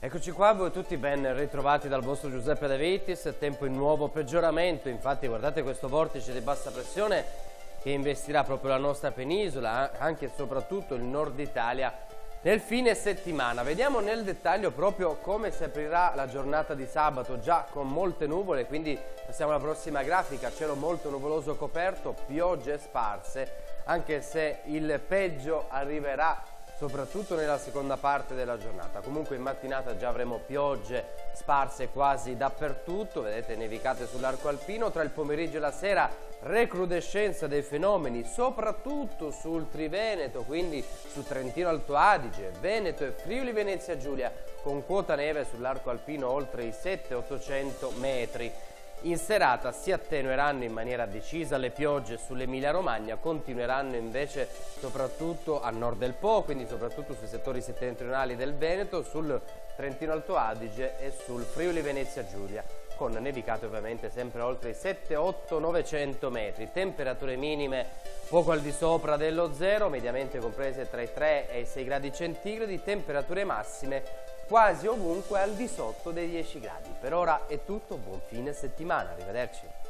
Eccoci qua, voi tutti ben ritrovati dal vostro Giuseppe De Vitis, tempo in nuovo peggioramento, infatti guardate questo vortice di bassa pressione che investirà proprio la nostra penisola, anche e soprattutto il nord Italia nel fine settimana. Vediamo nel dettaglio proprio come si aprirà la giornata di sabato, già con molte nuvole, quindi passiamo alla prossima grafica, cielo molto nuvoloso coperto, piogge sparse, anche se il peggio arriverà soprattutto nella seconda parte della giornata. Comunque in mattinata già avremo piogge sparse quasi dappertutto, vedete nevicate sull'arco alpino, tra il pomeriggio e la sera recrudescenza dei fenomeni soprattutto sul Triveneto, quindi su Trentino Alto Adige, Veneto e Friuli Venezia Giulia, con quota neve sull'arco alpino oltre i 700-800 metri. In serata si attenueranno in maniera decisa le piogge sull'Emilia Romagna, continueranno invece soprattutto a nord del Po, quindi soprattutto sui settori settentrionali del Veneto, sul Trentino Alto Adige e sul Friuli Venezia Giulia, con nevicate ovviamente sempre oltre i 7, 8, 900 metri. Temperature minime poco al di sopra dello zero, mediamente comprese tra i 3 e i 6 gradi centigradi, temperature massime quasi ovunque al di sotto dei 10 gradi. Per ora è tutto, buon fine settimana, arrivederci.